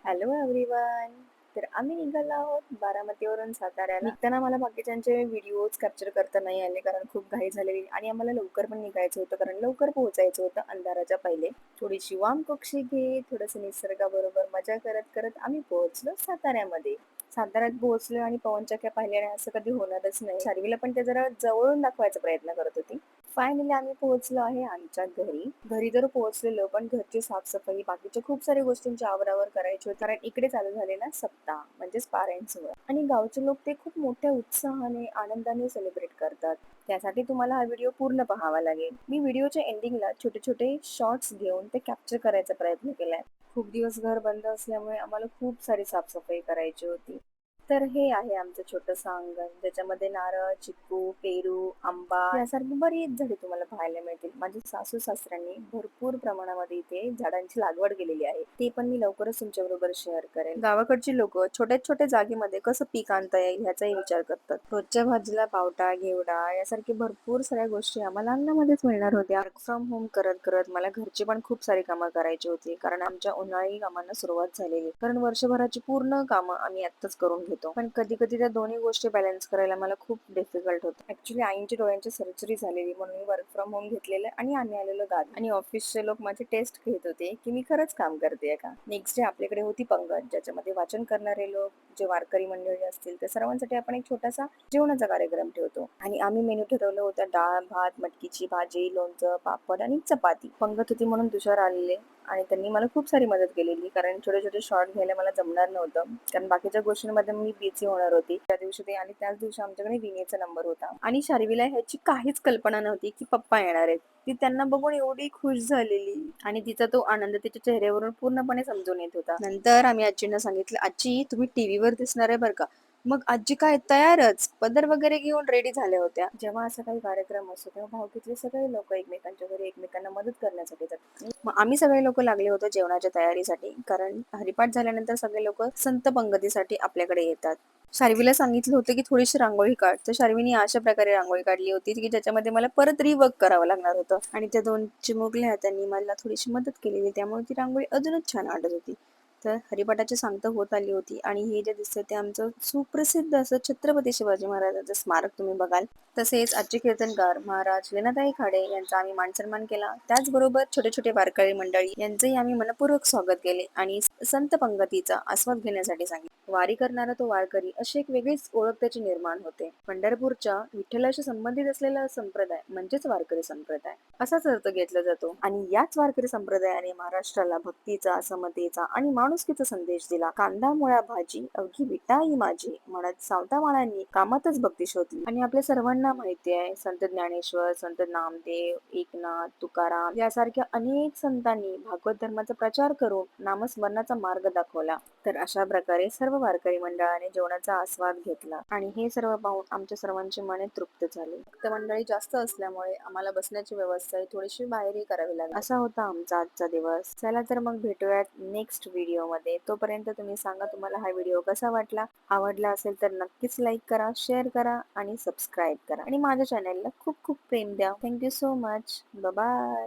Hello everyone. तर आम्ही निघालो आहोत बारामतीवरून साताऱ्याला. निघताना मला बाकीच्यांचे व्हिडिओज कॅप्चर करता नाही आले कारण खूप घाई झालेली आणि आम्हाला लवकर पण निघायचं होतं कारण लवकर पोहोचायचं होतं अंधाराच्या पहिले. थोडीशी वामकुक्षी घेत थोडंसं निसर्गाबरोबर मजा करत करत आम्ही पोहोचलो साताऱ्यामध्ये. साताऱ्यात पोहोचलो आणि पवनचक्क्या पाहिल्याने असं कधी होणारच नाही. शार्वीला पण ते जरा जवळून दाखवायचा प्रयत्न करत होती. फायनली आम्ही पोहोचलो आहे आमच्या घरी. घरी तर पोहोचलेलो पण घरची साफसफाई बाकीच्या खूप साऱ्या गोष्टींची आवरावर करायची होती कारण इकडे चालू झालेला सप्ताह म्हणजेच पारायणसोहळा आणि गावचे लोक ते खूप मोठ्या उत्साहाने आनंदाने सेलिब्रेट करतात. त्यासाठी तुम्हाला हा व्हिडिओ पूर्ण पाहावा लागेल. मी व्हिडिओच्या एंडिंगला छोटे छोटे शॉर्ट्स घेऊन ते कॅप्चर करायचा प्रयत्न केलाय. खूप दिवस घर बंद असल्यामुळे आम्हाला खूप सारी साफसफाई करायची होती. तर हे आहे आमचं छोटंसं अंगण ज्याच्यामध्ये नारळ, चिक्कू, पेरू, आंबा यासारखी बरीच झाडे तुम्हाला पाहायला मिळतील. माझ्या सासू सासऱ्यांनी भरपूर प्रमाणामध्ये इथे झाडांची लागवड केलेली आहे. ते पण मी लवकरच तुमच्या बरोबर शेअर करेन. गावाकडची लोक छोट्या छोट्या जागेमध्ये कसं पीक आणता येईल ह्याचाही विचार करतात. रोजच्या भाजीला पावटा, घेवडा यासारखे भरपूर साऱ्या गोष्टी आम्हाला अंगणामध्येच मिळणार होत्या. वर्क फ्रॉम होम करत करत मला घरची पण खूप सारी कामं करायची होती कारण आमच्या उन्हाळी कामांना सुरुवात झालेली. कारण वर्षभराची पूर्ण कामं आम्ही आत्ताच करून घेतो. पण कधी कधी त्या दोन्ही गोष्टी बॅलन्स करायला मला खूप डिफिकल्ट होतं. ऍक्च्युली आईंच्या डोळ्यांची सर्जरी झालेली म्हणून मी वर्क फ्रॉम होम घेतलेलं आणि आम्ही आलेलो गावी आणि ऑफिसचे लोक माझे टेस्ट घेत होते की मी खरंच काम करते का. नेक्स्ट डे आपल्याकडे होती पंगत ज्याच्यामध्ये वाचन करणारे लोक जे वारकरी मंडळी असतील त्या सर्वांसाठी आपण एक छोटासा जेवणाचा कार्यक्रम ठेवतो आणि आम्ही मेनू ठरवलं होतं डाळ भात, मटकीची भाजी, लोणचं, पापड आणि चपाती. पंगत होती म्हणून तुषार आलेले आणि त्यांनी मला खूप सारी मदत केलेली कारण छोटे छोटे शॉर्ट घ्यायला मला जमणार नव्हतं कारण बाकीच्या गोष्टींमध्ये मी बिझी होणार होती. त्या दिवशी ते आणि त्याच दिवशी आमच्याकडे विनेचा नंबर होता आणि शार्वीला ह्याची काहीच कल्पना नव्हती की पप्पा येणार आहेत. ती त्यांना बघून एवढी खुश झालेली आणि तिचा तो आनंद तिच्या चेहऱ्यावरून पूर्णपणे समजून येत होता. नंतर आम्ही आजींना सांगितलं, आजी तुम्ही टीव्हीवर दिसणार आहे बरं का. मग आजी काय तयारच पदर वगैरे घेऊन रेडी झाल्या होत्या. जेव्हा असा काही कार्यक्रम असतो तेव्हा भावकीतले सगळे लोक एकमेकांच्या घरी एकमेकांना मदत करण्यासाठी जातात. मग आम्ही सगळे लोक लागले होतो जेवणाच्या तयारीसाठी कारण हरिपाठ झाल्यानंतर सगळे लोक संत पंगतीसाठी आपल्याकडे येतात. शार्वीला सांगितलं होतं की थोडीशी रांगोळी काढ तर शार्वीने अशा प्रकारे रांगोळी काढली होती की ज्याच्यामध्ये मला परत रिवर्क करावं लागणार होतं आणि त्या दोन चिमुकल्या त्यांनी मला थोडीशी मदत केलेली त्यामुळे ती रांगोळी अजूनच छान वाटत होती. तर हरिपाठाची सांगता होत आली होती आणि हे जे दिसतंय ते आमचं सुप्रसिद्ध असं छत्रपती शिवाजी महाराजांचं स्मारक तुम्ही बघाल. तसेच आजचे कीर्तनकार महाराज लीनाताई खाडे यांचा आम्ही मानसन्मान केला. त्याचबरोबर छोटे छोटे वारकरी मंडळी यांचंही आम्ही मनपूर्वक स्वागत केले आणि संत पंगतीचा आस्वाद घेण्यासाठी सांगितले. वारी करणारा तो वारकरी अशी एक वेगळीच ओळख त्याची निर्माण होते. पंढरपूरच्या विठ्ठलाशी संबंधित असलेला संप्रदाय म्हणजेच वारकरी संप्रदाय असाच अर्थ घेतला जातो आणि याच वारकरी संप्रदायाने महाराष्ट्राला भक्तीचा, समतेचा आणि माणुसकीचा संदेश दिला. कांदा मुळा भाजी अवघी विटाई माझी म्हणत सावता माळांनी कामातच भक्ती शोधली आणि आपल्या सर्वांना माहिती आहे संत ज्ञानेश्वर, संत नामदेव, एकनाथ, तुकाराम यासारख्या अनेक संतांनी भागवत धर्माचा प्रचार करून नामस्मरणाचा मार्ग दाखवला. तर अशा प्रकारे सर्व वारकरी मंडळाने जेवणाचा आस्वाद घेतला आणि हे सर्व पाहून आमच्या सर्वांची मने तृप्त झाली. भक्त मंडळी जास्त असल्यामुळे आम्हाला बसण्याची व्यवस्था थोडीशी बाहेरही करावी लागली. असा होता आमचा आजचा दिवस. चला तर मग भेटूयात नेक्स्ट व्हिडिओ मध्ये. तोपर्यंत तुम्ही सांगा तुम्हाला हा व्हिडिओ कसा वाटला. आवडला असेल तर नक्कीच लाईक करा, शेअर करा आणि सबस्क्राईब करा आणि माझ्या चॅनलला खूप खूप प्रेम द्या. Thank you so much. बाय.